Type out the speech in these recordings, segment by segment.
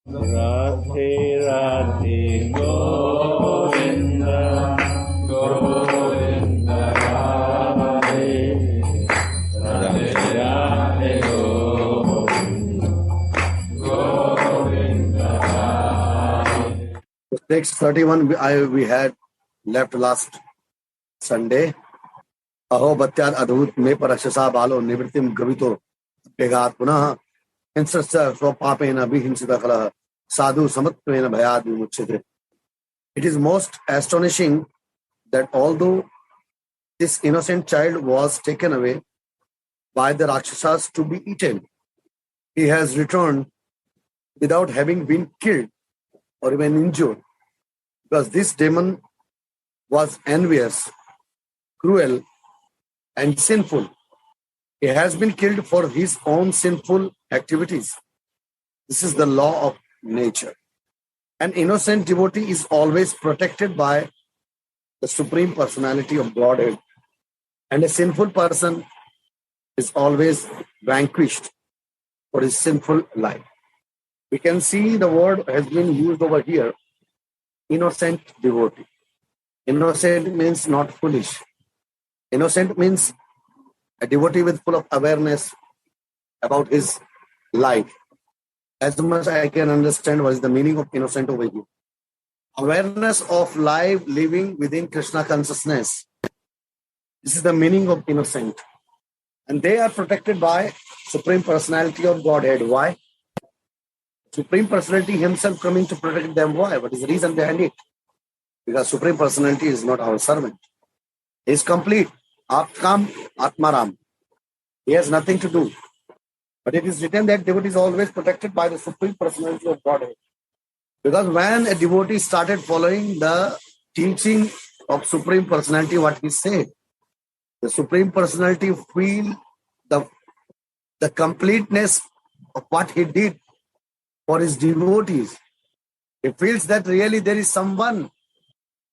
Radhe Radhe Govinda Govinda Radhe Radhe Radhe Govinda Govinda Radhe. Text 31 we had left last Sunday. Aho Bhatyad Adhut me parashasa balo nivritim gavito pegat punah insasta swapapena vihinsita kala sadhu samatvena bhayad vimuchyate. It is most astonishing that although this innocent child was taken away by the Rakshasas to be eaten, he has returned without having been killed or even injured, because this demon was envious, cruel, and sinful. He has been killed for his own sinful activities. This is the law of nature. An innocent devotee is always protected by the Supreme Personality of Godhead, and a sinful person is always vanquished for his sinful life. We can see the word has been used over here, innocent devotee. Innocent means not foolish. Innocent means a devotee with full of awareness about his life. As much I can understand what is the meaning of innocent over here. Awareness of life living within Krishna consciousness. This is the meaning of innocent. And they are protected by Supreme Personality of Godhead. Why? Supreme Personality himself coming to protect them. Why? What is the reason behind it? Because Supreme Personality is not our servant. He is complete. Atkam Atmaram. He has nothing to do. But it is written that devotee is always protected by the Supreme Personality of Godhead. Because when a devotee started following the teaching of Supreme Personality, what he said, the Supreme Personality feel the completeness of what he did for his devotees. He feels that really there is someone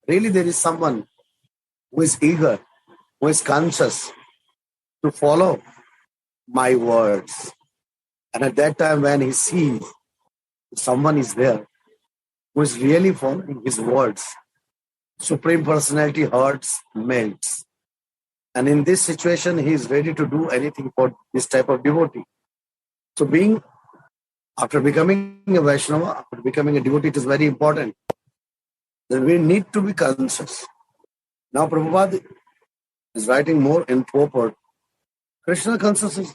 who is eager, who is conscious to follow my words. And at that time when he sees someone is there who is really following his words, Supreme Personality hearts melts. And in this situation, he is ready to do anything for this type of devotee. So after becoming a Vaishnava, after becoming a devotee, it is very important that we need to be conscious. Now Prabhupada is writing more in purport. Krishna consciousness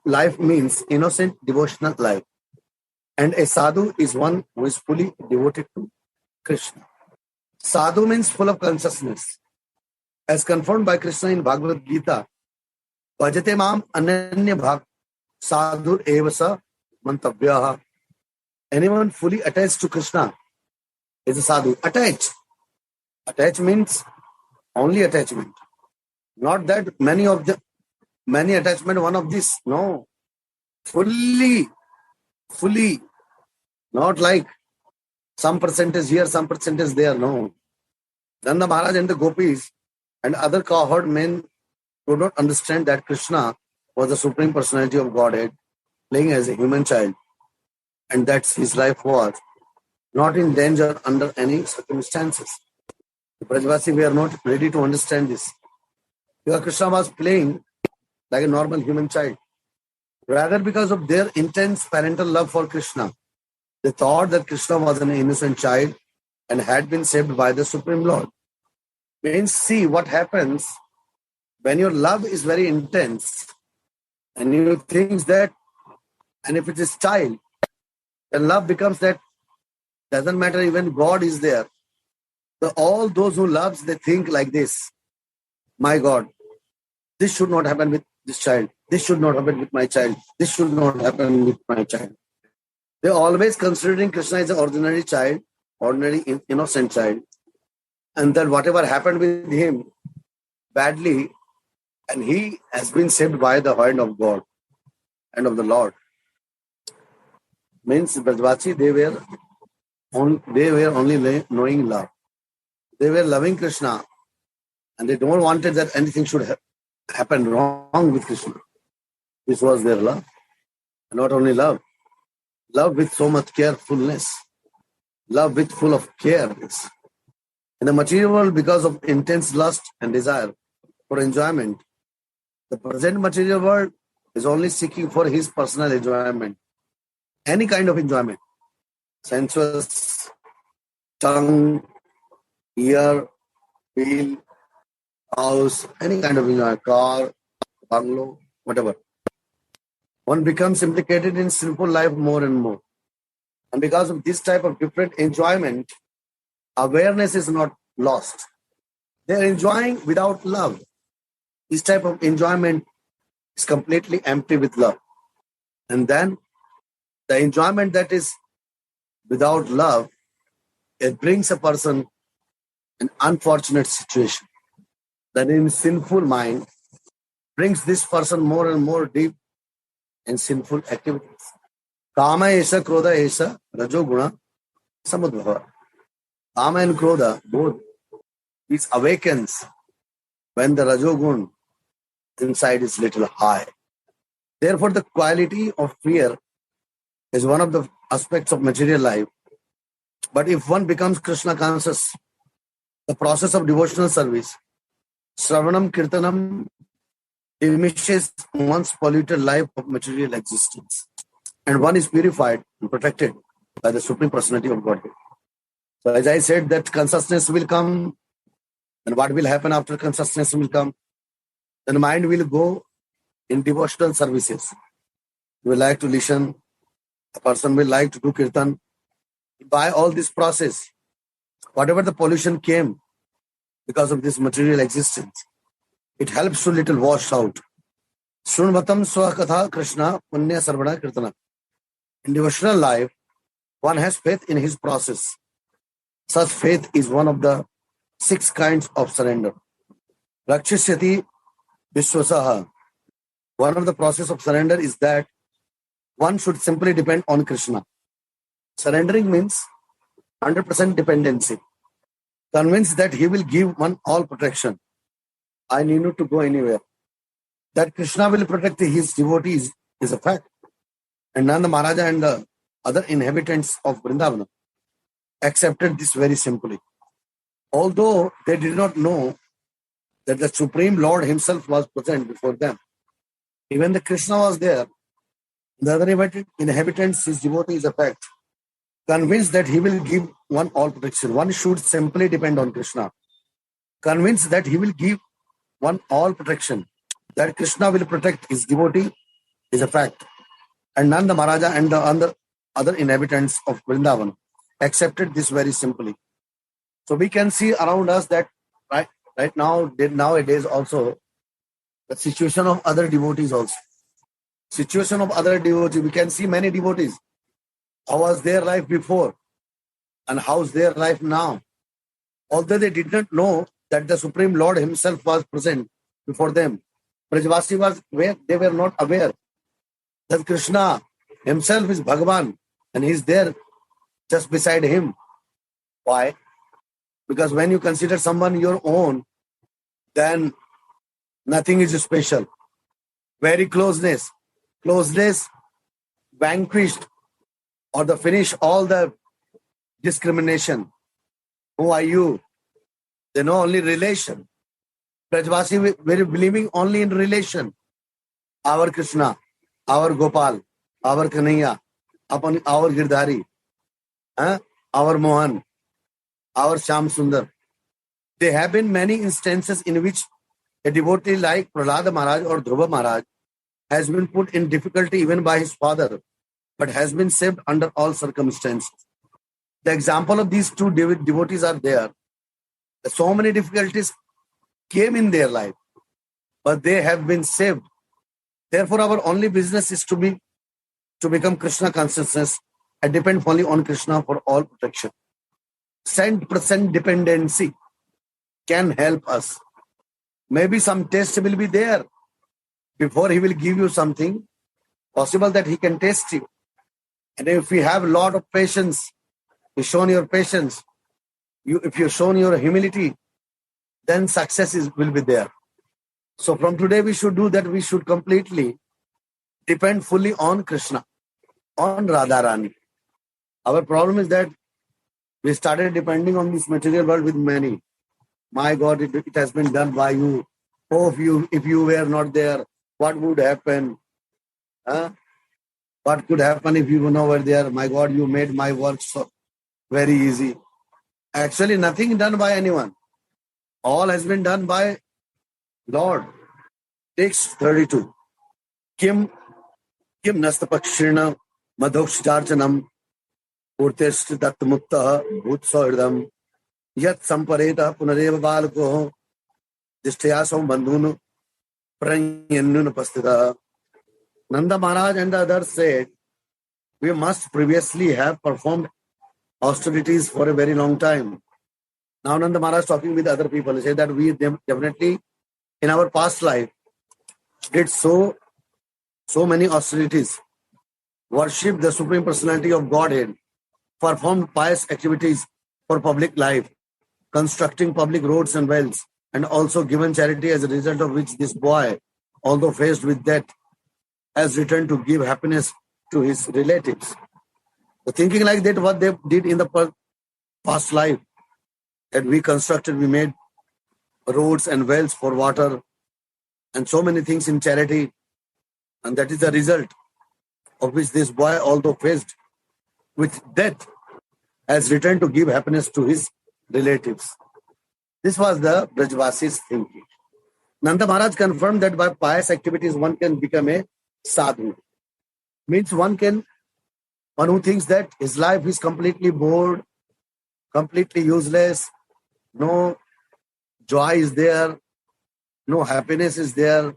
life means innocent devotional life. And a sadhu is one who is fully devoted to Krishna. Sadhu means full of consciousness. As confirmed by Krishna in Bhagavad Gita, Bhajate mam ananya bhak sadhur evasa mantavyaha. Anyone fully attached to Krishna is a sadhu. Attached. Attached means only attachment. Not that many attachment, one of this. No. Fully. Not like some percentage here, some percentage there. No. Nanda Maharaj and the gopis and other cohort men could not understand that Krishna was the Supreme Personality of Godhead playing as a human child. And that his life was not in danger under any circumstances. The Brajvasi, we are not ready to understand this. Because Krishna was playing like a normal human child. Rather, because of their intense parental love for Krishna, they thought that Krishna was an innocent child and had been saved by the Supreme Lord. Means, see what happens when your love is very intense and you think that, and if it is child, then love becomes that, doesn't matter even God is there. So all those who loves, they think like this, my God, this should not happen with this child. This should not happen with my child. This should not happen with my child. They always considering Krishna as an ordinary child, ordinary innocent child. And that whatever happened with him badly, and he has been saved by the hand of God and of the Lord. Means Brajvasi, they were only knowing love. They were loving Krishna and they don't wanted that anything should happen wrong with Krishna. This was their love. Not only love. love with so much carefulness, love with full of care. In the material world, because of intense lust and desire for enjoyment, the present material world is only seeking for his personal enjoyment, any kind of enjoyment, sensuous, tongue, ear, feel, house, any kind of enjoyment, car, bungalow, whatever. One becomes implicated in sinful life more and more. And because of this type of different enjoyment, awareness is not lost. They're enjoying without love. This type of enjoyment is completely empty with love. And then the enjoyment that is without love, it brings a person an unfortunate situation. That in sinful mind brings this person more and more deep in sinful activities. Kama esha, krodha esha, rajo guna, samudbhava. Kama and krodha, both, these awakens when the rajogun inside is little high. Therefore, the quality of fear is one of the aspects of material life. But if one becomes Krishna conscious, the process of devotional service, Shravanam Kirtanam, diminishes one's polluted life of material existence. And one is purified and protected by the Supreme Personality of Godhead. So as I said, that consciousness will come, and what will happen after consciousness will come? Then the mind will go in devotional services. You will like to listen, a person will like to do kirtan. By all this process, whatever the pollution came because of this material existence, it helps to little wash out. Shrunvatam swakatha Krishna punya sarvana kirtana. In devotional life, one has faith in his process. Such faith is one of the 6 kinds of surrender. Rakshisyati Vishwasaha. One of the process of surrender is that one should simply depend on Krishna. Surrendering means 100% dependency. Convinced that he will give one all protection. I need not to go anywhere. That Krishna will protect his devotees is a fact. And Nanda Maharaja and the other inhabitants of Vrindavan accepted this very simply. Although they did not know that the Supreme Lord himself was present before them. Even the Krishna was there. The other inhabitants, his devotee is a fact. Convinced that he will give one all protection. One should simply depend on Krishna. Convinced that he will give one all protection. That Krishna will protect his devotee is a fact. And Nanda Maharaja and the other inhabitants of Vrindavan accepted this very simply. So we can see around us that right now, nowadays also, the situation of other devotees also. Situation of other devotees, we can see many devotees. How was their life before and how's their life now? Although they did not know that the Supreme Lord himself was present before them. Brajvasi was where they were not aware that Krishna himself is Bhagavan and he is there just beside him. Why? Because when you consider someone your own, then nothing is special. Very closeness vanquished or the finish all the discrimination. Who are you? They know only relation. Brajvasi were believing only in relation. Our Krishna, our Gopal, our Kanhaiya, our Girdhari, our Mohan, our Shyam Sundar. There have been many instances in which a devotee like Prahlada Maharaj or Dhruva Maharaj has been put in difficulty even by his father, but has been saved under all circumstances. The example of these two devotees are there. So many difficulties came in their life, but they have been saved. Therefore, our only business is to become Krishna consciousness and depend only on Krishna for all protection. 100% dependency can help us. Maybe some test will be there. Before he will give you something, possible that he can test you. And if you have a lot of patience, you shown your patience, if you've shown your humility, then success will be there. So from today we should do that. We should completely depend fully on Krishna. on Radharani. Our problem is that we started depending on this material world with many. My God, it has been done by you. Oh, if you were not there, what would happen? Huh? What could happen if you were there? My God, you made my work so very easy. Actually, nothing done by anyone. All has been done by Lord. Text 32. Kim nastapakshirna madhoksharchanam urteshti dattmukta bhutsohridam yat sampareta punareva balko dishtayasam bandhunu pranyannun pastita. Nanda Maharaj and the others said, we must previously have performed austerities for a very long time. Now Nanda Maharaj talking with other people, he said that we definitely in our past life did so many austerities, worshipped the Supreme Personality of Godhead, performed pious activities for public life, constructing public roads and wells, and also given charity, as a result of which this boy, although faced with death, has returned to give happiness to his relatives. So thinking like that, what they did in the past life, that we constructed, we made roads and wells for water and so many things in charity, and that is the result of which this boy, although faced with death, has returned to give happiness to his relatives. This was the Brajvasi's thinking. Nanda Maharaj confirmed that by pious activities one can become a sadhu. Means one who thinks that his life is completely bored, completely useless, no joy is there, no happiness is there,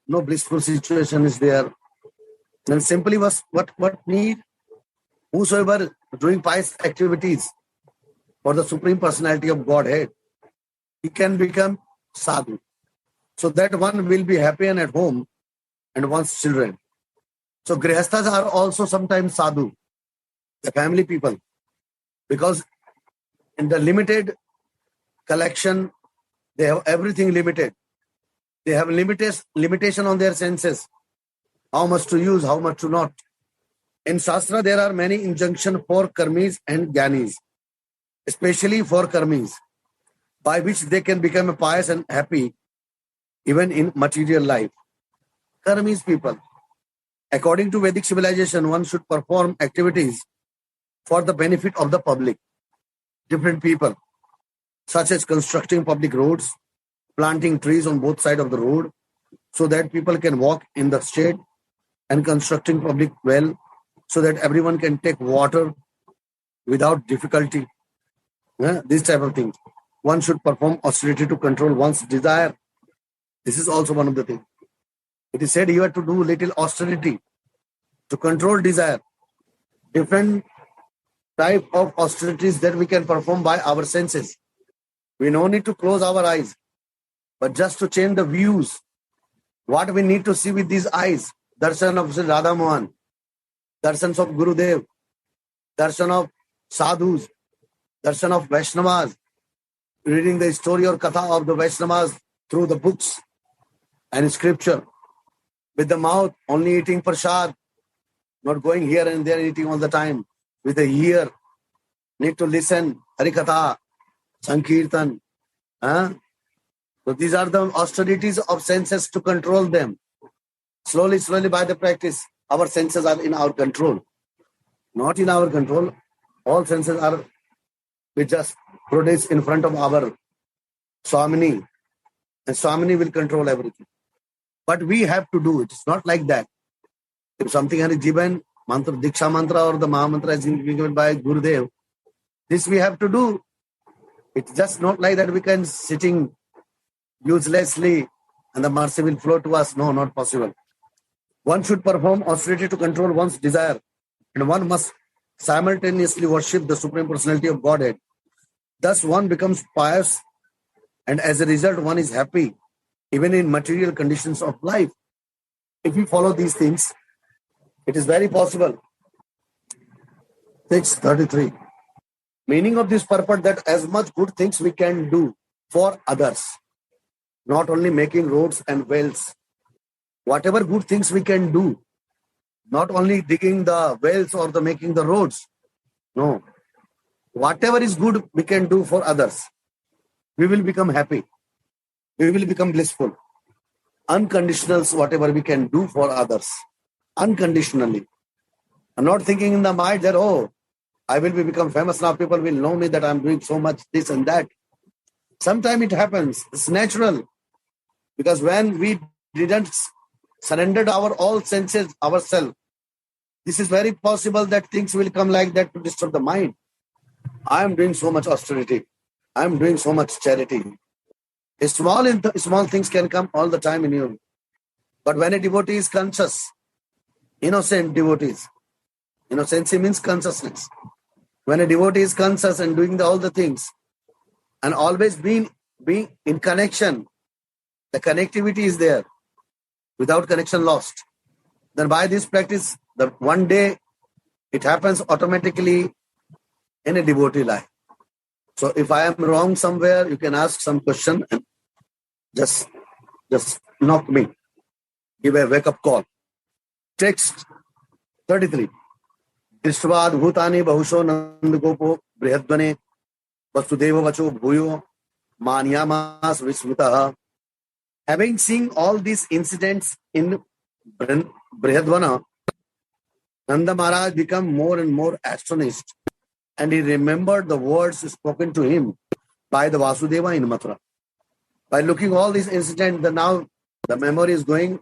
no blissful situation is there. Then simply what need? Whosoever doing pious activities for the Supreme Personality of Godhead, he can become sadhu. So that one will be happy and at home and one's children. So grihasthas are also sometimes sadhu, the family people, because in the limited collection, they have everything limited. They have limitation on their senses, how much to use, how much to not. In Shastra, there are many injunctions for karmis and jnanis, especially for karmis, by which they can become pious and happy even in material life. Karmis people. According to Vedic civilization, one should perform activities for the benefit of the public, different people, such as constructing public roads, planting trees on both sides of the road so that people can walk in the shade, and constructing public well so that everyone can take water without difficulty. This type of things. One should perform austerity to control one's desire. This is also one of the things. It is said you have to do little austerity to control desire. Different type of austerities that we can perform by our senses. We no need to close our eyes, but just to change the views. What we need to see with these eyes. Darshan of Sri Radha Mohan, darshans of Gurudev, darshan of sadhus, darshan of Vaishnavas, reading the story or katha of the Vaishnavas through the books and scripture. With the mouth, only eating prasad, not going here and there eating all the time. With the ear, need to listen, Harikatha, Sankirtan. So these are the austerities of senses to control them. Slowly by the practice, our senses are in our control. Not in our control. All senses are, we just produce in front of our Swamini. And Swamini will control everything. But we have to do it. It's not like that. If something is given, mantra, Diksha mantra or the Maha mantra is given by Gurudev, this we have to do. It's just not like that we can sitting uselessly and the mercy will flow to us. No, not possible. One should perform austerity to control one's desire, and one must simultaneously worship the Supreme Personality of Godhead. Thus one becomes pious, and as a result one is happy even in material conditions of life. If we follow these things, it is very possible. 6:33. Meaning of this purport that as much good things we can do for others, not only making roads and wells, whatever good things we can do, Not only digging the wells or the making the roads. No. Whatever is good we can do for others, we will become happy. We will become blissful. Unconditionals, whatever we can do for others. Unconditionally. I'm not thinking in the mind that, oh, I will become famous now. People will know me that I'm doing so much this and that. Sometimes it happens. It's natural. Because when we didn't surrender our all senses ourselves, this is very possible that things will come like that to disturb the mind. I am doing so much austerity. I am doing so much charity. Small things can come all the time in you. But when a devotee is conscious, innocent devotees, innocency means consciousness. When a devotee is conscious and doing all the things and always being in connection, the connectivity is there. Without connection lost. Then by this practice, the one day it happens automatically in a devotee life. So if I am wrong somewhere, you can ask some question and just knock me. Give a wake-up call. Text 33. Drishtvad bhutani bahusho nandagopo brihadvane vasudeva vacho bhuyo manyamas vismutaha. Having seen all these incidents in Brihadvana, Nanda Maharaj became more and more astonished, and he remembered the words spoken to him by the Vasudeva in Mathura. By looking all these incidents, now the memory is going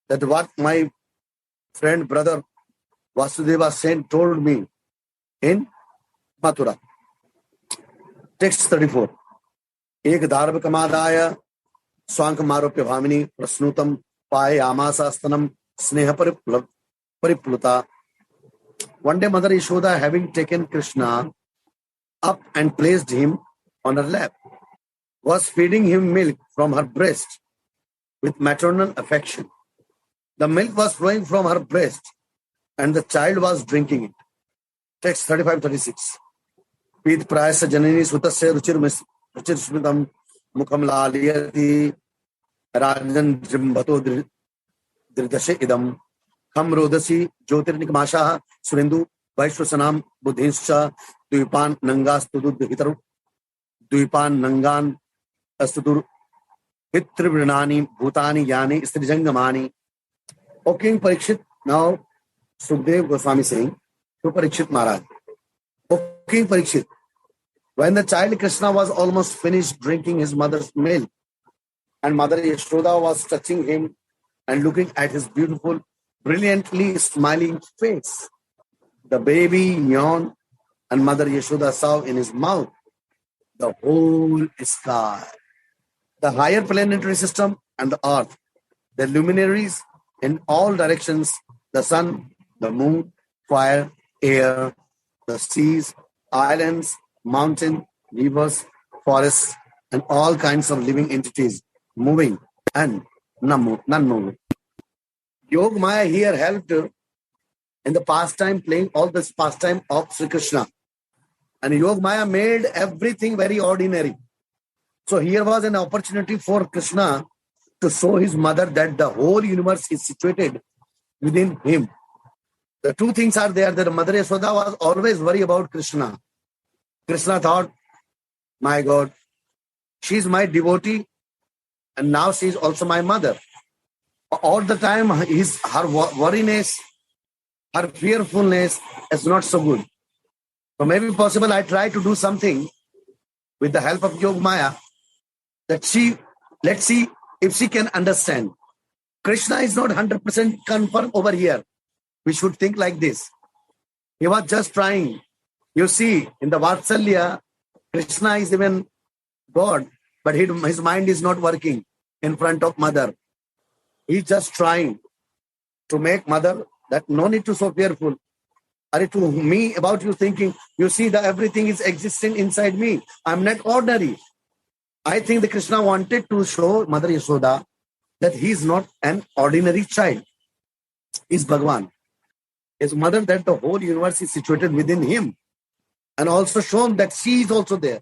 that what my friend, brother Vasudeva told me in Mathura. Text 34. Ek dharva kamadaya स्वांक मारोप्य भामिनी प्रश्नुतम पाए आमासास्तनम स्नेह परिप्लुता. One day Mother Yashoda, having taken Krishna up and placed him on her lap, was feeding him milk from her breast with maternal affection. The milk was flowing from her breast and the child was drinking it. Text 35-36. Pit prayasa janini sutasya ruchir smitam मुखम लालियति राजन जृंभतो दृदशे इदम खम रोदसी ज्योतिर्निकमाशा सुरेंदु वैश्वसनाम बुद्धिश्च द्वीपान नंगास्तुदुहितरु द्वीपान नंगान अस्तुदुर पितृवृणानि भूतानि यानि स्त्रीजंगमानि. O King Parikshit, now Sukdev Goswami saying to Parikshit Maharaj, O King Parikshit, when the child Krishna was almost finished drinking his mother's milk, and Mother Yashoda was touching him and looking at his beautiful, brilliantly smiling face, the baby yawned, and Mother Yashoda saw in his mouth the whole sky, the higher planetary system and the earth, the luminaries in all directions, the sun, the moon, fire, air, the seas, islands, mountain, rivers, forests, and all kinds of living entities, moving and non-moving. Yog Maya here helped in the pastime, playing all this pastime of Sri Krishna. And Yog Maya made everything very ordinary. So here was an opportunity for Krishna to show his mother that the whole universe is situated within him. The two things are there, that Mother Yashoda was always worried about Krishna. Krishna thought, my God, she is my devotee and now she is also my mother. All the time, her worriness, her fearfulness is not so good. So maybe possible I try to do something with the help of Yog Maya that let's see if she can understand. Krishna is not 100% confirmed over here. We should think like this. He was just trying. You see, in the Vatsalya, Krishna is even God, but his mind is not working in front of mother. He's just trying to make mother that no need to so fearful. Are to me about you thinking, you see that everything is existing inside me. I'm not ordinary. I think the Krishna wanted to show Mother Yashoda that he is not an ordinary child. He's Bhagavan. His mother, that the whole universe is situated within him. And also shown that she is also there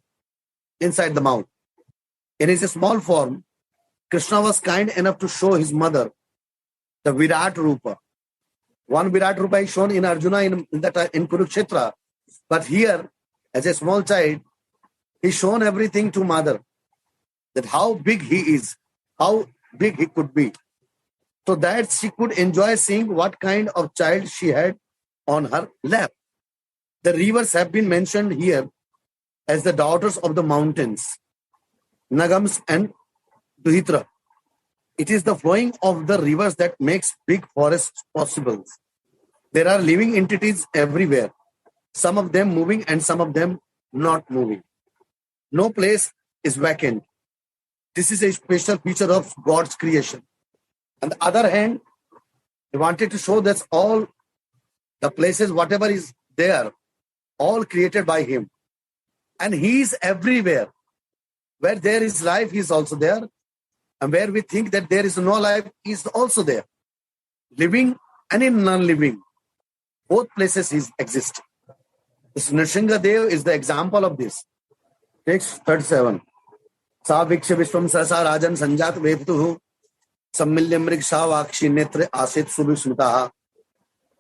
inside the mouth. In his small form, Krishna was kind enough to show his mother the Virat Rupa, One Virat Rupa is shown in Arjuna in Kurukshetra. But here, as a small child, he shown everything to mother. That how big he is, how big he could be. So that she could enjoy seeing what kind of child she had on her lap. The rivers have been mentioned here as the daughters of the mountains, Nagams and Duhitra. It is the flowing of the rivers that makes big forests possible. There are living entities everywhere, some of them moving and some of them not moving. No place is vacant. This is a special feature of God's creation. On the other hand, he wanted to show that all the places, whatever is there, all created by him. And he is everywhere. Where there is life, he is also there. And where we think that there is no life, he is also there. Living and in non-living. Both places he exists. This Nrsinga Dev is the example of this. Text 37. Sa viksha vishwam sasa rajan sanjat vetuhu sammilya mriksha vakshi netre asit subhismitaha.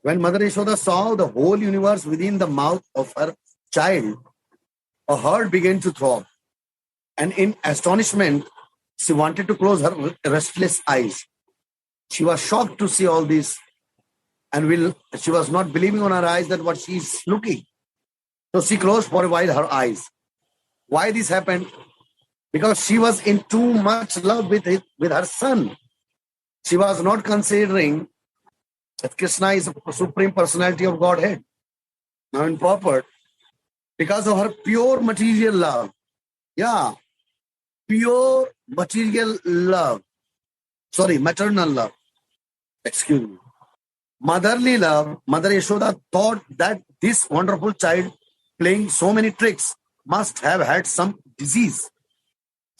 When Mother Yashoda saw the whole universe within the mouth of her child, her heart began to throb. And in astonishment, she wanted to close her restless eyes. She was shocked to see all this. And she was not believing on her eyes that what she is looking. So she closed for a while her eyes. Why this happened? Because she was in too much love with her son. She was not considering that Krishna is the Supreme Personality of Godhead. Now in purport, because of her pure material love. Yeah, pure material love. Sorry, maternal love. Excuse me. Motherly love, Mother Yashoda thought that this wonderful child playing so many tricks must have had some disease.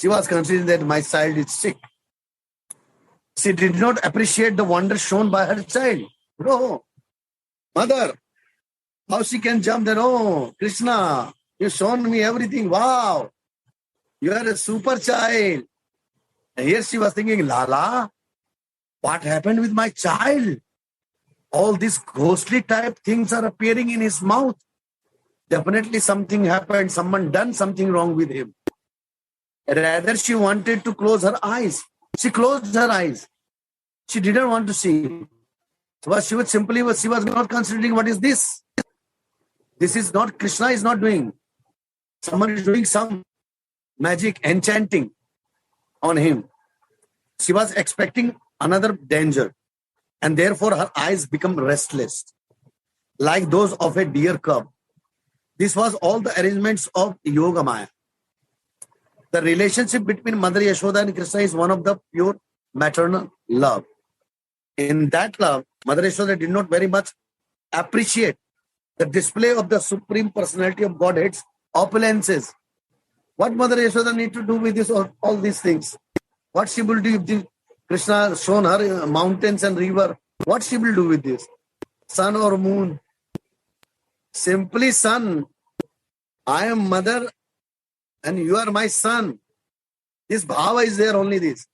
She was considering that my child is sick. She did not appreciate the wonder shown by her child. No, mother, how she can jump there? Oh, Krishna, you've shown me everything. Wow, you are a super child. And here she was thinking, Lala, what happened with my child? All these ghostly type things are appearing in his mouth. Definitely something happened. Someone done something wrong with him. Rather, she wanted to close her eyes. She closed her eyes. She didn't want to see. So she was not considering what is this. This is not, Krishna is not doing. Someone is doing some magic, enchanting on him. She was expecting another danger. And therefore her eyes become restless, like those of a deer cub. This was all the arrangements of Yoga Maya. The relationship between Mother Yashoda and Krishna is one of the pure maternal love. In that love, Mother Yashoda did not very much appreciate the display of the Supreme Personality of Godhead's opulences. What Mother Yashoda need to do with this, all these things? What she will do if Krishna shown her mountains and river? What she will do with this? Sun or moon? Simply son. I am mother and you are my son. This bhava is there, only this.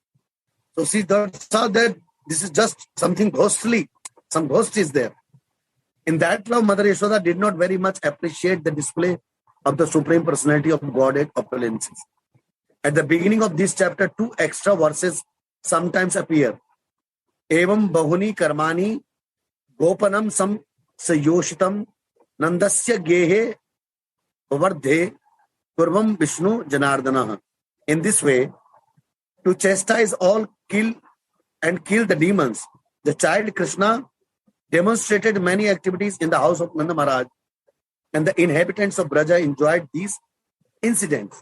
So she saw that this is just something ghostly. Some ghost is there. In that love, Mother Yashoda did not very much appreciate the display of the Supreme Personality of Godhead opulences. At the beginning of this chapter, 2 extra verses sometimes appear. Evam bahuni karmani gopanam sam sayoshitam nandasya gehe vardhe kurvam Vishnu janardana. In this way, to chastise all, kill the demons, the child Krishna demonstrated many activities in the house of Nanda Maharaj, and the inhabitants of Braja enjoyed these incidents.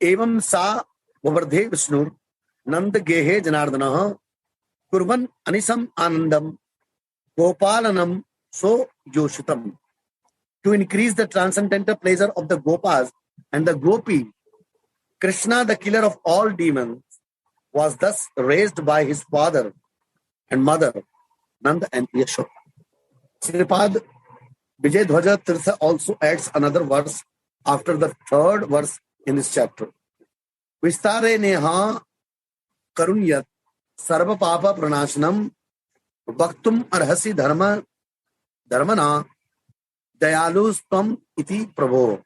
Evam sa vardhe Vishnu Nanda gehe janardana kurvan anisam anandam gopalanam so yoshitam. To increase the transcendental pleasure of the Gopas and the Gopi, Krishna, the killer of all demons, was thus raised by his father and mother, Nanda and Yashoda. Sripad Vijay Dhwaja Tirtha also adds another verse after the third verse in this chapter. Vistare neha karunyat sarva papa pranashanam Bhaktum arhasi dharmana dayalustvam iti prabho.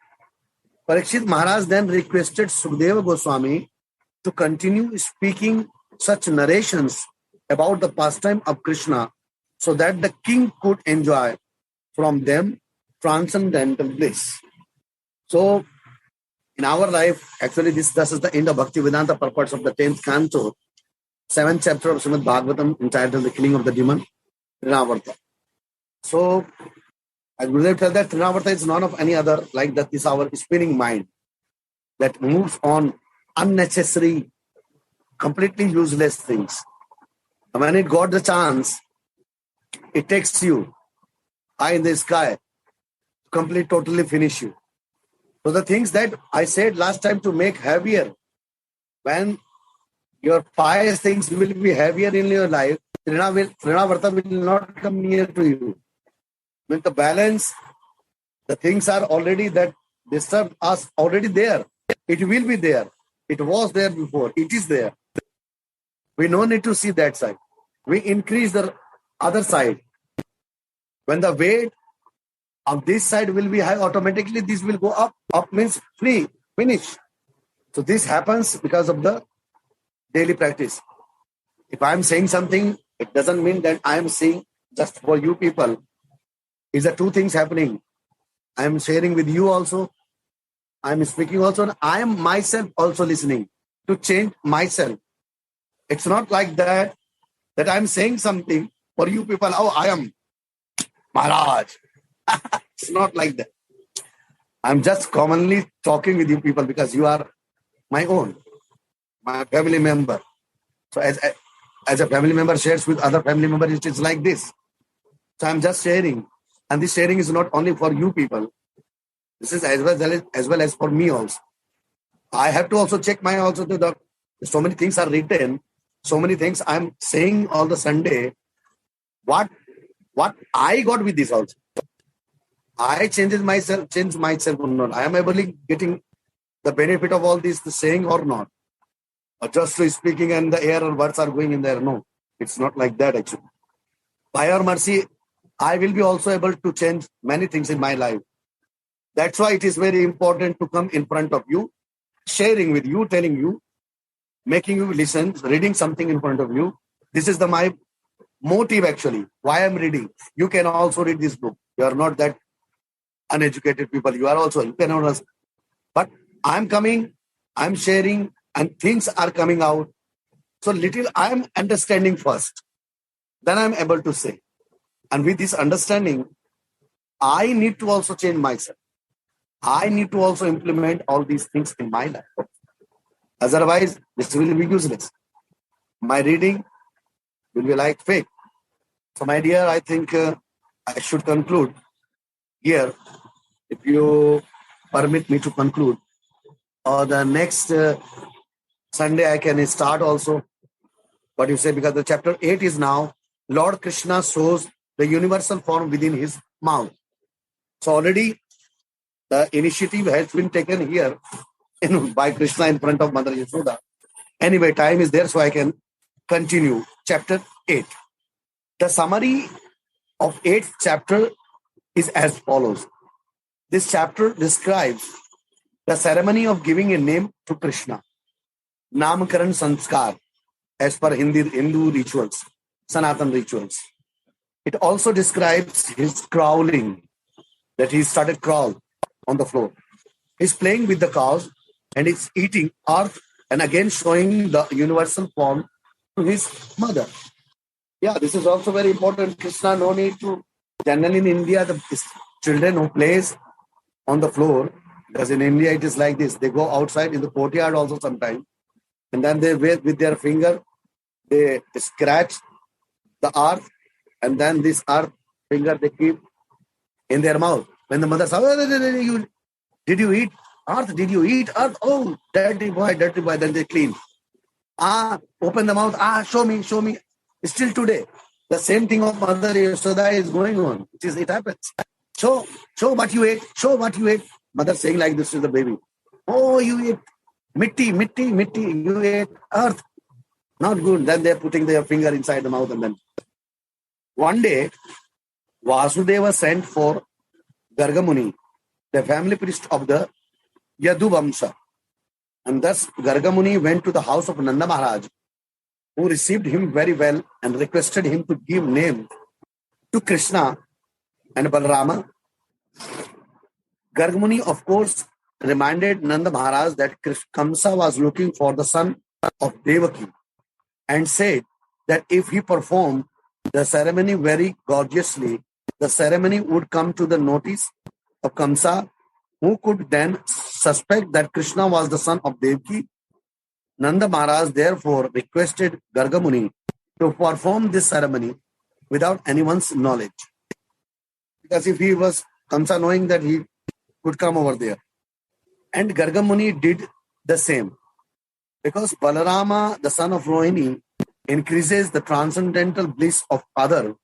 Parikshit Maharaj then requested Sukadeva Goswami to continue speaking such narrations about the pastime of Krishna so that the king could enjoy from them transcendental bliss. So, in our life, actually, this is the end of Bhaktivedanta purports of the 10th canto, 7th chapter of Srimad Bhagavatam, entitled The Killing of the Demon, Trinavarta. So, as Gurudev tells that Trinavarta is none of any other, like that is our spinning mind that moves on unnecessary, completely useless things. And when it got the chance, it takes you high in the sky to totally finish you. So the things that I said last time to make heavier, when your pious things will be heavier in your life, Trinavarta will not come near to you. When the balance, the things are already that disturb us already there. It will be there. It was there before. It is there. We no need to see that side. We increase the other side. When the weight on this side will be high, automatically this will go up. Up means free, finish. So this happens because of the daily practice. If I am saying something, it doesn't mean that I am saying just for you people. It's the two things happening. I am sharing with you also. I am speaking also. And I am myself also listening to change myself. It's not like that I am saying something for you people. Oh, I am Maharaj. It's not like that. I'm just commonly talking with you people because you are my own, my family member. So as a family member shares with other family members, it is like this. So I'm just sharing. And this sharing is not only for you people. This is as well as for me also. I have to also check my also to the so many things are written, so many things I'm saying all the Sunday. What I got with this also. I changed myself or not. I am able getting the benefit of all this, the saying or not. Or just speaking and the air or words are going in there. No, it's not like that actually. By your mercy, I will be also able to change many things in my life. That's why it is very important to come in front of you, sharing with you, telling you, making you listen, reading something in front of you. This is my motive actually, why I'm reading. You can also read this book. You are not that uneducated people. You can understand. But I'm coming, I'm sharing, and things are coming out. So little I'm understanding first. Then I'm able to say. And with this understanding, I need to also change myself. I need to also implement all these things in my life. Otherwise, this will be useless. My reading will be like fake. So my dear, I think I should conclude here. If you permit me to conclude. Or the next Sunday I can start also. What you say, because the chapter 8 is now, Lord Krishna shows the universal form within his mouth. So already the initiative has been taken here by Krishna in front of Mother Yashoda. Anyway, time is there, so I can continue. Chapter 8. The summary of 8th chapter is as follows. This chapter describes the ceremony of giving a name to Krishna. Namakaran Sanskar, as per Hindu rituals, Sanatan rituals. It also describes his crawling, that he started crawl on the floor. He's playing with the cows and he's eating earth and again showing the universal form to his mother. Yeah, this is also very important. Krishna, no need to. Generally in India, the children who plays on the floor, because in India it is like this. They go outside in the courtyard also sometimes. And then they with their finger, they scratch the earth, and then this earth finger they keep in their mouth. When the mother says, oh, did you eat earth? Did you eat earth? Oh, dirty boy. Then they clean. Open the mouth. Show me. Still today, the same thing of Mother Yashoda is going on. It happens. Show what you ate. Show what you ate. Mother saying like this to the baby. Oh, you ate mitti. You ate earth. Not good. Then they're putting their finger inside the mouth and then One day, Vasudeva sent for Gargamuni, the family priest of the Yadu Vamsha. And thus Gargamuni went to the house of Nanda Maharaj, who received him very well and requested him to give name to Krishna and Balarama. Gargamuni, of course, reminded Nanda Maharaj that Kamsa was looking for the son of Devaki and said that if he performed the ceremony very gorgeously, the ceremony would come to the notice of Kamsa, who could then suspect that Krishna was the son of Devaki. Nanda Maharaj therefore requested Gargamuni to perform this ceremony without anyone's knowledge. Because if he was Kamsa knowing that he could come over there. And Gargamuni did the same. Because Balarama, the son of Rohini, increases the transcendental bliss of other.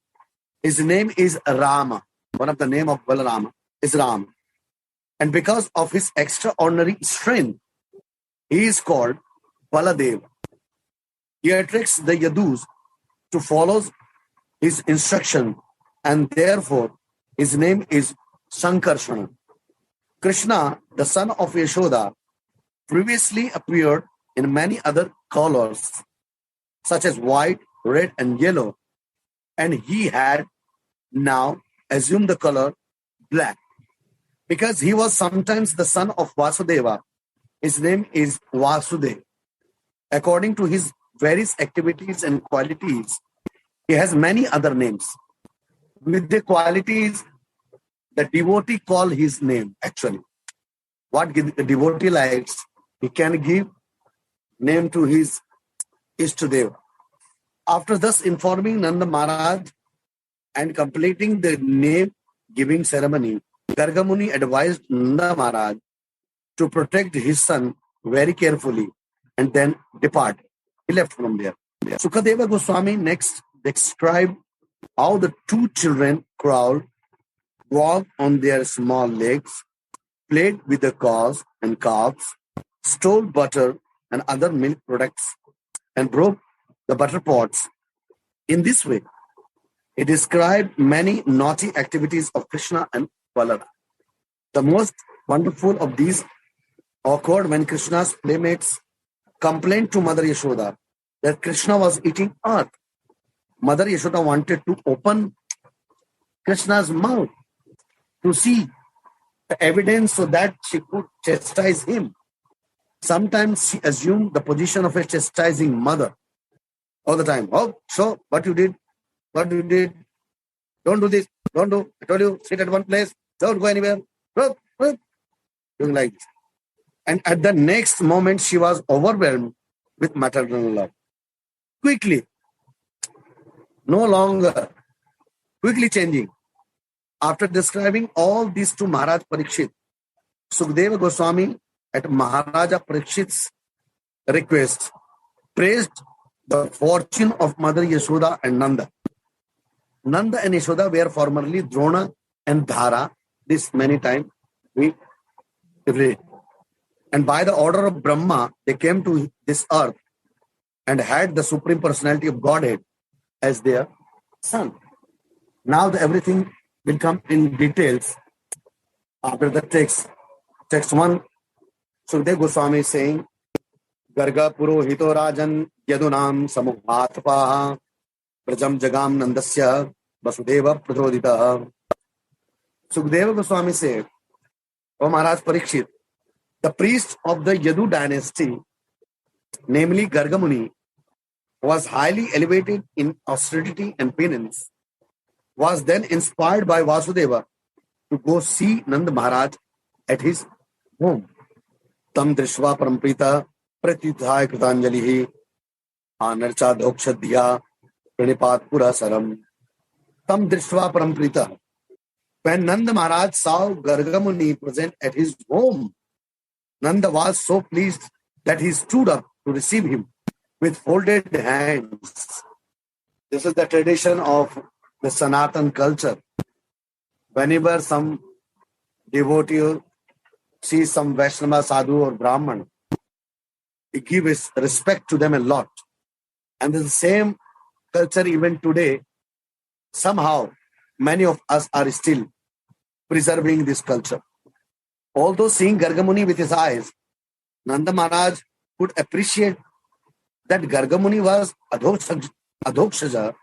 His name is Rama. One of the name of Balarama is Ram. And because of his extraordinary strength, he is called Baladev. He attracts the Yadus to follow his instruction, and therefore his name is Sankarshana. Krishna, the son of Yashoda, previously appeared in many other colors, such as white, red, and yellow, and he had now assumed the color black. Because he was sometimes the son of Vasudeva, his name is Vasudev. According to his various activities and qualities, he has many other names. With the qualities, the devotee call his name, actually. What the devotee likes, he can give name to his Ishtadeva. After thus informing Nanda Maharaj and completing the name-giving ceremony, Gargamuni advised Nanda Maharaj to protect his son very carefully and then depart. He left from there. Sukadeva Goswami next described how the two children crawled, walked on their small legs, played with the cows and calves, stole butter and other milk products, and broke the butter pots. In this way, he described many naughty activities of Krishna and Balarama. The most wonderful of these occurred when Krishna's playmates complained to Mother Yashoda that Krishna was eating earth. Mother Yashoda wanted to open Krishna's mouth to see the evidence so that she could chastise him. Sometimes she assumed the position of a chastising mother all the time. Oh, so what you did? What you did? Don't do this. Don't do. I told you, sit at one place. Don't go anywhere. Doing like this. And at the next moment, she was overwhelmed with maternal love. Quickly, no longer, quickly changing. After describing all this to Maharaj Parikshit, Sukadeva Goswami at Maharaja Parikshit's request praised the fortune of Mother Yashoda and Nanda. Nanda and Yashoda were formerly Drona and Dhara. This many times we read. And by the order of Brahma, they came to this earth and had the Supreme Personality of Godhead as their son. Now everything will come in details after the text. Text 1, Sukadeva Goswami is saying, Garga Purohito Rajan Yadunam Samuhatpaha Prajam Jagam Nandasya Vasudeva Pradhodita. Sukadeva Goswami said, O Maharaj Parikshit, the priest of the Yadu dynasty, namely Gargamuni, was highly elevated in austerity and penance, was then inspired by Vasudeva to go see Nanda Maharaj at his home. Tam Drishva Paramprita Pratyuthaya Kritanjalihi Anarcha Dhokshadhya Pranipat Pura Saram. Tam Drishva Paramprita. When Nanda Maharaj saw Gargamuni present at his home, Nanda was so pleased that he stood up to receive him with folded hands. This is the tradition of the Sanatan culture. Whenever some devotee sees some Vaishnava, Sadhu or Brahman, he gives respect to them a lot. And the same culture even today, somehow many of us are still preserving this culture. Although seeing Gargamuni with his eyes, Nanda Maharaj could appreciate that Gargamuni was Adhokshaja,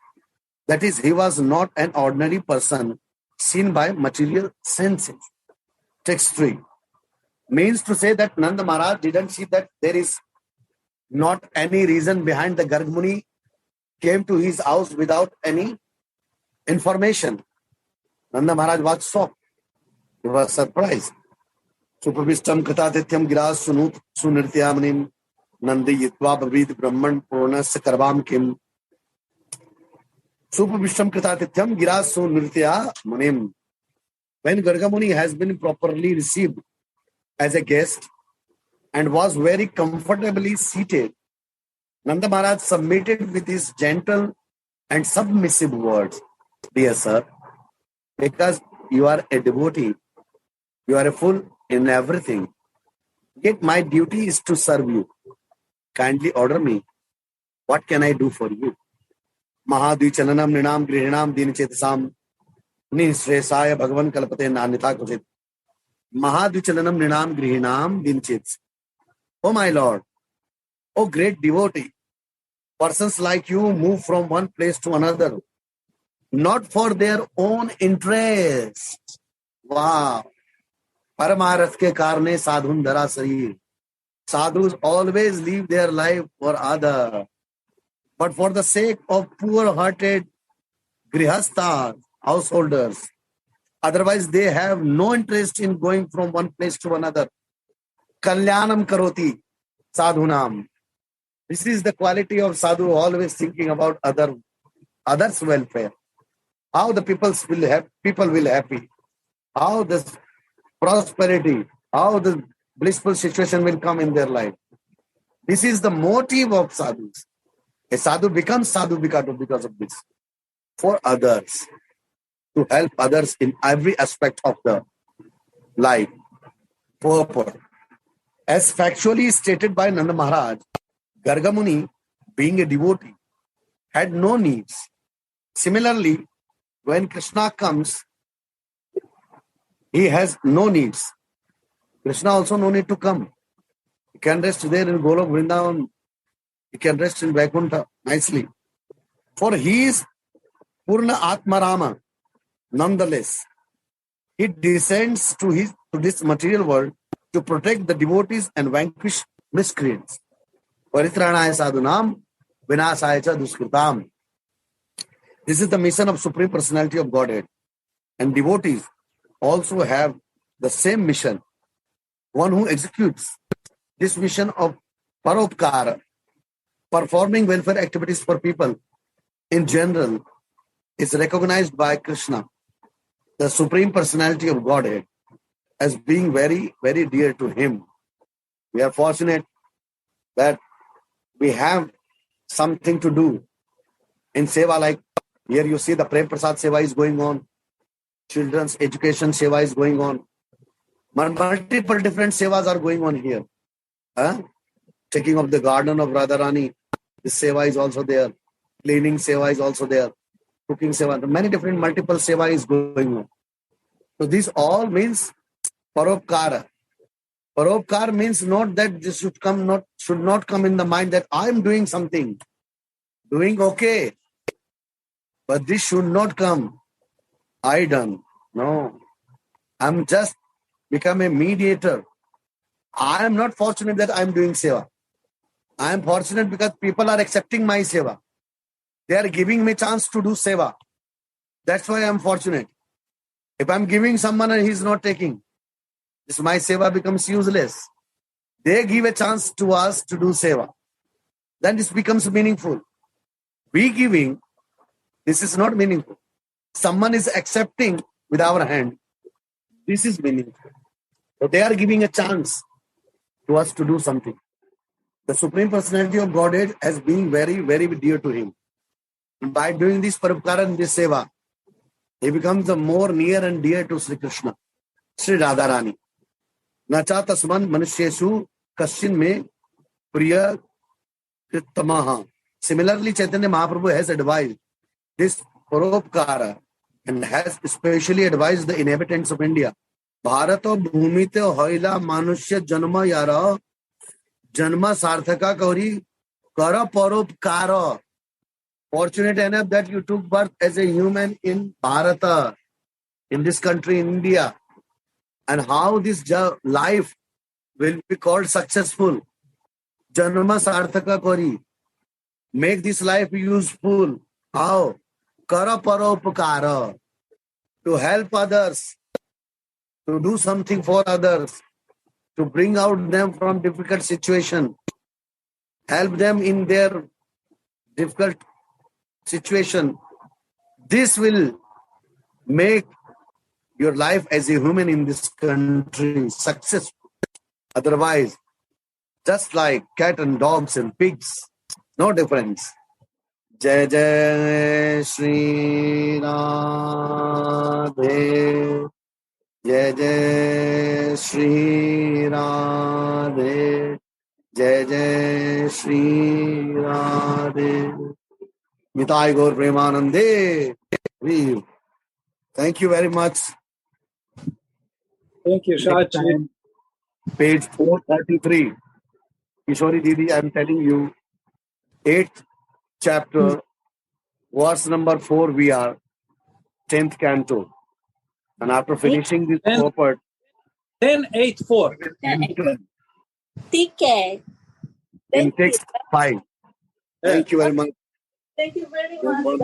that is, he was not an ordinary person seen by material senses. Text 3 means to say that Nanda Maharaj didn't see that there is not any reason behind the Gargamuni came to his house without any information. Nanda Maharaj was shocked. He was surprised. Supavishtam Katatityam Giras Sunut Sunirtyamanim Nandi Yitva Bavid Brahman Purnas Karvam Kim. Supavishtam Katatityam Giras Sunirtyamanim. When Gargamuni has been properly received as a guest and was very comfortably seated, Nanda Maharaj submitted with his gentle and submissive words. Dear sir, because you are a devotee, you are a fool in everything. Yet my duty is to serve you. Kindly order me. What can I do for you? Mahadvichananam Ninam Grihinam Dinichetasam Nisresaya Bhagavan Kalpate Nanita Kusit. Mahadvichananam Ninam Grihinam Dinichets. Oh my Lord, oh great devotee, persons like you move from one place to another, not for their own interest. Wow. Paramarth ke karne sadhun dhara sarir. Sadhus always live their life for others, but for the sake of poor-hearted grihasthas, householders. Otherwise, they have no interest in going from one place to another. Kalyanam karoti sadhunam. This is the quality of sadhu, always thinking about others' welfare. How the people will happy. How the prosperity, how the blissful situation will come in their life. This is the motive of sadhus. A sadhu becomes sadhu because of this. For others, to help others in every aspect of the life. Purport. As factually stated by Nanda Maharaj, Gargamuni, being a devotee, had no needs. Similarly, when Krishna comes, he has no needs. Krishna also no need to come. He can rest there in Golok Vrindavan. He can rest in Vaikuntha nicely. For he is Purna Atmarama. Nonetheless, he descends to this material world to protect the devotees and vanquish miscreants. Paritranaya sadhunam vinasaya cha duskritam. This is the mission of Supreme Personality of Godhead. And devotees also have the same mission. One who executes this mission of paropkara, performing welfare activities for people in general, is recognized by Krishna, the Supreme Personality of Godhead, as being very, very dear to him. We are fortunate that we have something to do in seva, like here you see the Prem Prasad seva is going on, children's education seva is going on, multiple different sevas are going on here. Taking of the garden of Radharani, this seva is also there, cleaning seva is also there, cooking seva, many different multiple seva is going on. So this all means paropkara. Paropkar means not that this should not come in the mind that I am doing something, doing okay, but this should not come. I done. No, I'm just become a mediator. I am not fortunate that I am doing seva. I am fortunate because people are accepting my seva. They are giving me chance to do seva. That's why I am fortunate. If I am giving someone and he is not taking, this my seva becomes useless. They give a chance to us to do seva. Then this becomes meaningful. We giving, this is not meaningful. Someone is accepting with our hand. This is meaningful. So they are giving a chance to us to do something. The Supreme Personality of Godhead has been very, very dear to him. And by doing this paropkara and this seva, he becomes the more near and dear to Sri Krishna, Sri Radharani. Nacha tasman manushyesu kashin me priya krittamaha. Similarly, Chaitanya Mahaprabhu has advised this paropkara and has specially advised the inhabitants of India. Bharato bhumite hoila manushya janma yara janma sarthaka kauri kara paropkara. Fortunate enough that you took birth as a human in Bharata, in this country, India. And how this life will be called successful. Janma sarthaka kori. Make this life useful. How? Kara paropkara. To help others. To do something for others. To bring out them from difficult situation. Help them in their difficult situation. This will make your life as a human in this country successful. Otherwise, just like cat and dogs and pigs, no difference. Jai Jai Shri Radhe, Jai Jai Shri Radhe, Jai Jai Shri Radhe. Nitai Gaur Premanande. Thank you very much. Thank you, Sachi. Page 433. Kishori Didi, I am telling you, 8th chapter, verse number 4, we are 10th canto. And after finishing this purport, 10:8:4. TK. in text 5. Thank you very much. Thank you very much.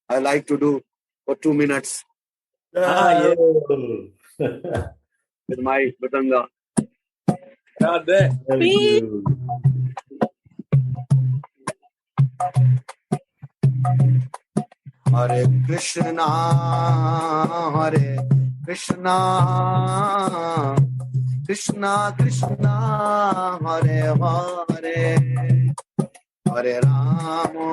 I like to do for 2 minutes Yeah. with my Batanga. Radhe. Hare Krishna, Krishna Krishna, Hare Hare, Hare Rama,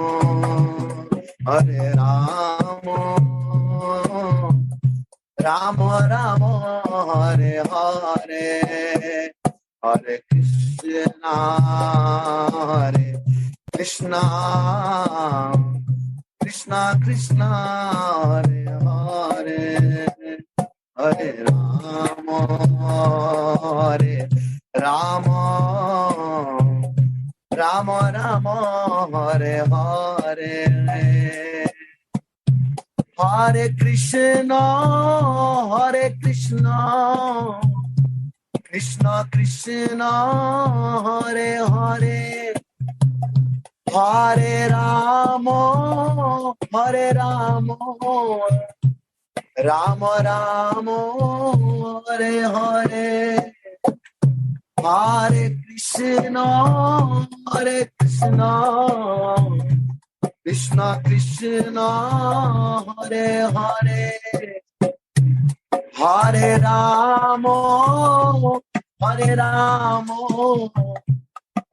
Rama Rama, Hare Hare, Hare Krishna, Krishna Krishna Krishna, Hare Hare, Hare Rama, Rama Rama, Hare Hare, Hare Krishna, Krishna Krishna, Hare Hare, Hare Rama, Rama Rama, Hare Hare, Hare Krishna, Krishna Krishna, Hare Hare, Hare Rama,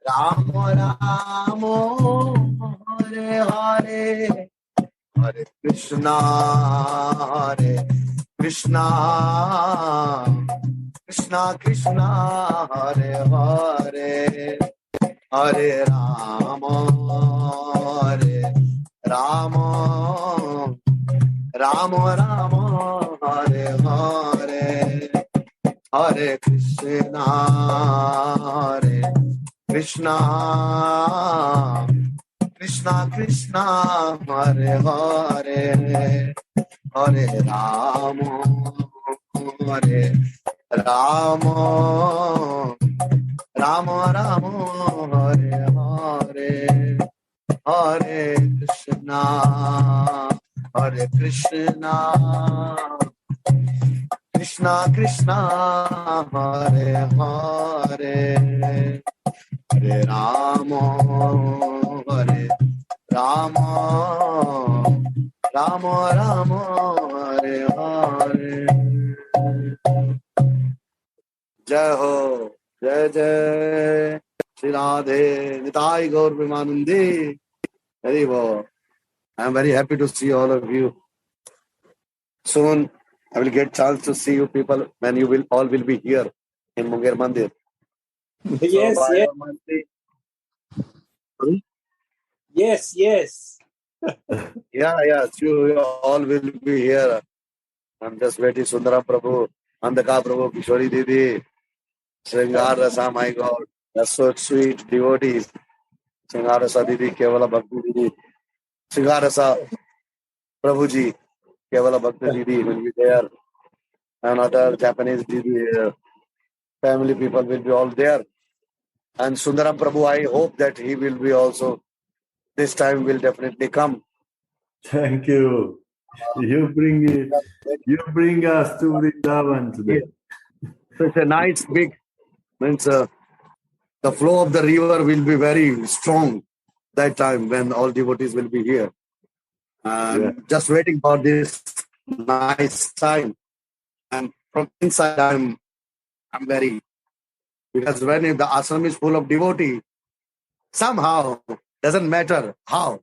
Rama Rama, Hare Hare, Hare Krishna, Krishna Krishna, Hare Hare, Hare Rama, Rama Rama, Hare Hare, Hare Krishna, Krishna Krishna, Hare Hare, Hare Rama, Rama Rama, Hare Hare, Hare Krishna, Krishna Krishna, Hare Hare, Hare Rama, Rama Rama, Hare Hare. Jai Ho, Jai Jai Shri Radhe, Nitai Gaur Premanande. Very well. I am very happy to see all of you. Soon I will get chance to see you people when you will all will be here in Munger Mandir. Yes, So, yes. Monday. Yes. Yeah, you all will be here. I'm just waiting. Sundaram Prabhu, Andaka Prabhu, Kishori Didi, Sringar Rasa, my God. That's so sweet. Devotees. Sringar Rasa Didi, Kevala Bhakti Didi. Sringar Rasa Prabhu Ji, Kevala Bhakti Didi will be there. And other Japanese Didi, family people will be all there. And Sundaram Prabhu, I hope that he will be also, this time will definitely come. Thank you. You bring us to Vrindavan today. So it's a nice big, means the flow of the river will be very strong that time when all devotees will be here. Just waiting for this nice time. And from inside, I'm very, because when the ashram is full of devotee, somehow doesn't matter how,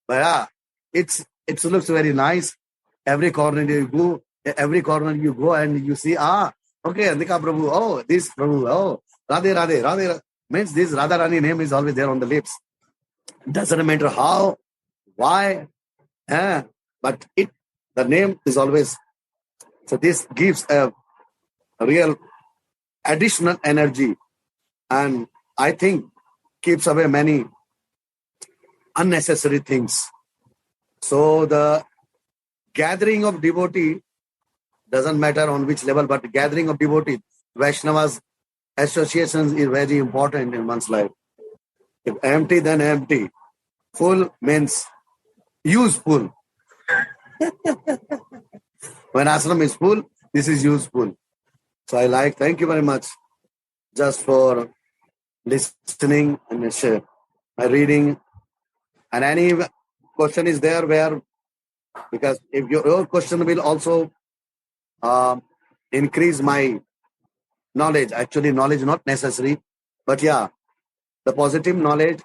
but yeah, it looks very nice. Every corner you go, and you see, okay, Andika Prabhu, oh, this Prabhu, oh, Radhe, means this Radha Rani name is always there on the lips. Doesn't matter how, why, but the name is always. So this gives a real additional energy, and I think keeps away many unnecessary things. So the gathering of devotee doesn't matter on which level, but gathering of devotee, Vaishnavas associations is very important in one's life. If empty, then empty. Full means useful. When ashram is full, this is useful. So thank you very much just for listening and reading. And any question is there where, because if your question will also increase my knowledge. Actually, knowledge not necessary, but yeah, the positive knowledge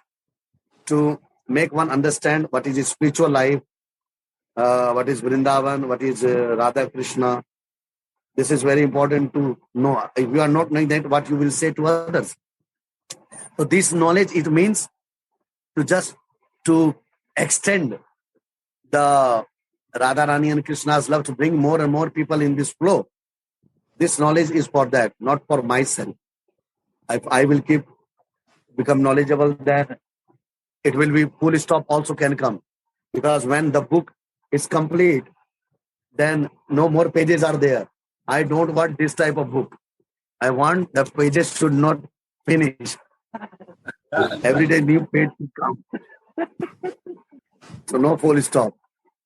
to make one understand what is his spiritual life, what is Vrindavan, what is Radha Krishna. This is very important to know. If you are not knowing that, what you will say to others. So this knowledge, it means to extend the Radha Rani and Krishna's love, to bring more and more people in this flow. This knowledge is for that, not for myself. If I will become knowledgeable, then it will be full stop also can come. Because when the book is complete, then no more pages are there. I don't want this type of book. I want the pages should not finish. Every day new page should come. So no full stop.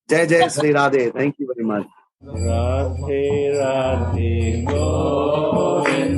Jai Jai Sri Radhe. Thank you very much. Radhe Radhe Govinda.